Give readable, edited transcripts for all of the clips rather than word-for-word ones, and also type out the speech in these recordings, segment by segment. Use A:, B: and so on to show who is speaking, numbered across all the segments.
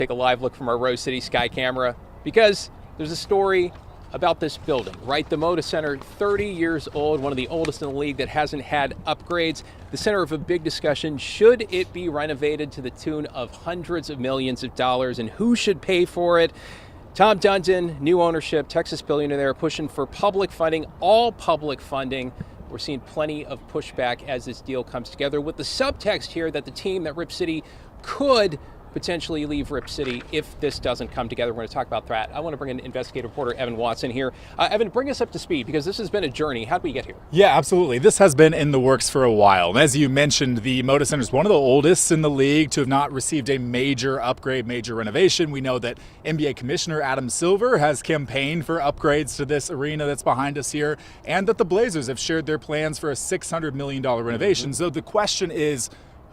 A: Take a live look from our Rose City Sky camera because there's a story about this building, right? The Moda Center, 30 years old, one of the oldest in the league that hasn't had upgrades. The center of a big discussion, should it be renovated to the tune of hundreds of millions of dollars, and who should pay for it? Tom Dundon, new ownership, Texas billionaire, pushing for public funding, all public funding. We're seeing plenty of pushback as this deal comes together, with the subtext here that the team at Rip City could potentially leave Rip City if this doesn't come together. We're going to talk about that. I want to bring in investigative reporter Evan Watson here. Evan, bring us up to speed because this has been a journey. How did we get here?
B: Yeah, absolutely. This has been in the works for a while. And as you mentioned, the Moda Center is one of the oldest in the league to have not received a major upgrade, major renovation. We know that NBA Commissioner Adam Silver has campaigned for upgrades to this arena that's behind us here, and that the Blazers have shared their plans for a $600 million renovation. So the question is,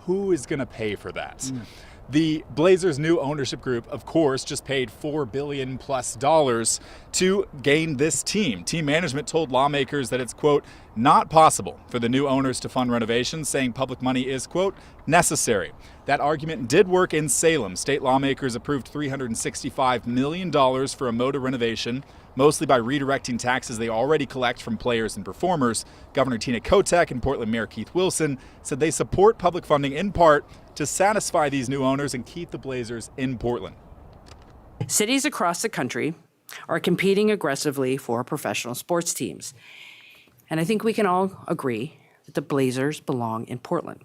B: who is going to pay for that? The Blazers' new ownership group, of course, just paid $4 billion plus to gain this team. Team management told lawmakers that it's, quote, not possible for the new owners to fund renovations, saying public money is, quote, necessary. That argument did work in Salem. State lawmakers approved $365 million for a Moda renovation, mostly by redirecting taxes they already collect from players and performers. Governor Tina Kotek and Portland Mayor Keith Wilson said they support public funding in part to satisfy these new owners and keep the Blazers in Portland.
C: Cities across the country are competing aggressively for professional sports teams. And I think we can all agree that the Blazers belong in Portland.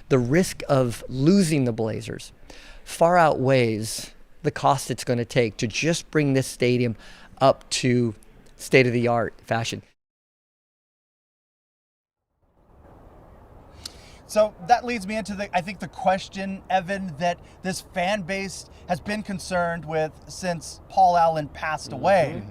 D: The risk of losing the Blazers far outweighs the cost it's going to take to just bring this stadium up to state-of-the-art fashion.
E: So that leads me into I think the question, Evan, that this fan base has been concerned with since Paul Allen passed away.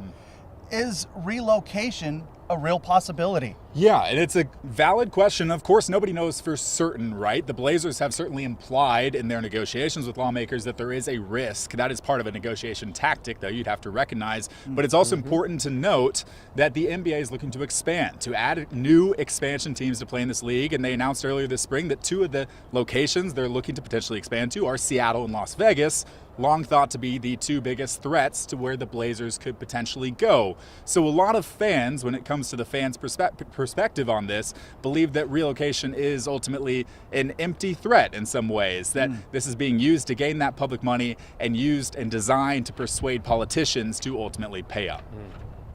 E: Is relocation a real possibility?
B: Yeah, and it's a valid question. Of course, nobody knows for certain, right? The Blazers have certainly implied in their negotiations with lawmakers that there is a risk. That is part of a negotiation tactic, though, you'd have to recognize. But it's also important to note that the NBA is looking to expand, to add new expansion teams to play in this league. And they announced earlier this spring that two of the locations they're looking to potentially expand to are Seattle and Las Vegas, long thought to be the two biggest threats to where the Blazers could potentially go. So a lot of fans, when it comes to the fans' perspective on this, believe that relocation is ultimately an empty threat in some ways, that this is being used to gain that public money and used and designed to persuade politicians to ultimately pay up.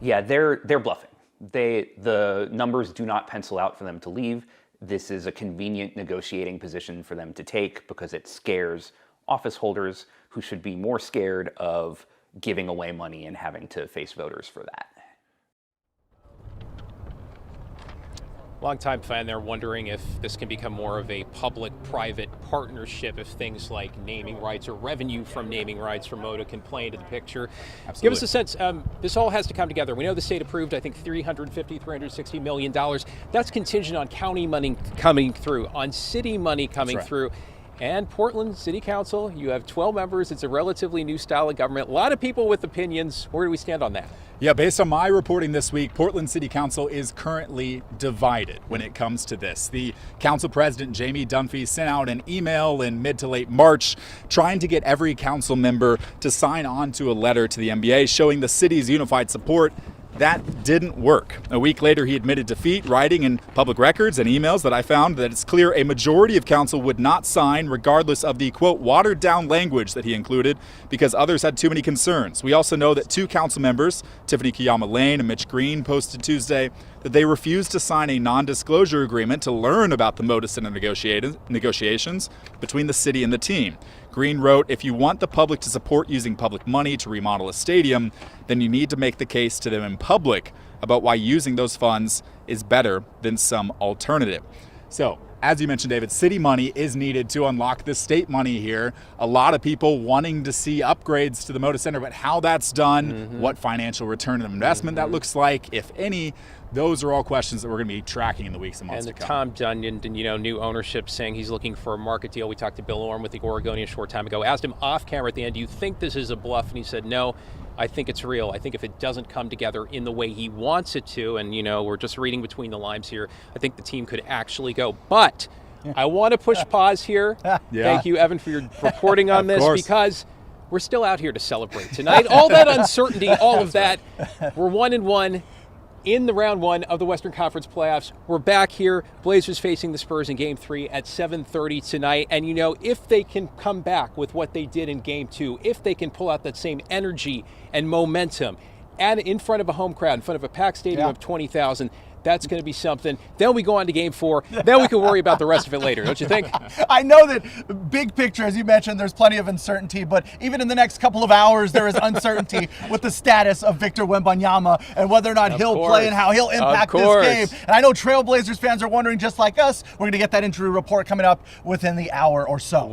F: Yeah, they're bluffing. The numbers do not pencil out for them to leave. This is a convenient negotiating position for them to take because it scares office holders who should be more scared of giving away money and having to face voters for that.
A: Longtime fan there wondering if this can become more of a public-private partnership, if things like naming rights or revenue from naming rights from Moda can play into the picture.
B: Absolutely.
A: Give us a sense, this all has to come together. We know the state approved, I think, $360 million. That's contingent on county money coming through, on city money coming through. And Portland City Council, you have 12 members. It's a relatively new style of government. A lot of people with opinions. Where do we stand on that?
B: Yeah, based on my reporting this week, Portland City Council is currently divided when it comes to this. The council president, Jamie Dunphy, sent out an email in mid to late March trying to get every council member to sign on to a letter to the NBA showing the city's unified support. That didn't work. A week later, he admitted defeat, writing in public records and emails that I found that it's clear a majority of council would not sign regardless of the, quote, watered down language that he included because others had too many concerns. We also know that two council members, Tiffany Kiyama Lane and Mitch Green, posted Tuesday that they refused to sign a non-disclosure agreement to learn about the Moda Center negotiations between the city and the team. Green wrote, if you want the public to support using public money to remodel a stadium, then you need to make the case to them in public about why using those funds is better than some alternative. So, as you mentioned, David, city money is needed to unlock the state money here. A lot of people wanting to see upgrades to the Moda Center, but how that's done, what financial return on investment that looks like, if any, those are all questions that we're going to be tracking in the weeks and months to come.
A: And Tom Dundon, new ownership saying he's looking for a market deal. We talked to Bill Orm with the Oregonian a short time ago. Asked him off camera at the end, do you think this is a bluff? And he said, no, I think it's real. I think if it doesn't come together in the way he wants it to, and, we're just reading between the lines here, I think the team could actually go. But I want to push pause here. Thank you, Evan, for your reporting on this, because we're still out here to celebrate tonight. All that uncertainty, all of that. We're 1-1 in the round 1 of the Western Conference playoffs. We're back here. Blazers facing the Spurs in Game 3 at 7:30 tonight. And, you know, if they can come back with what they did in Game 2, if they can pull out that same energy and momentum, and in front of a home crowd, in front of a packed stadium of 20,000, that's going to be something. Then we go on to Game 4. Then we can worry about the rest of it later, don't you think?
E: I know that big picture, as you mentioned, there's plenty of uncertainty, but even in the next couple of hours, there is uncertainty with the status of Victor Wembanyama and whether or not he'll play and how he'll impact this game. And I know Trailblazers fans are wondering just like us. We're going to get that injury report coming up within the hour or so.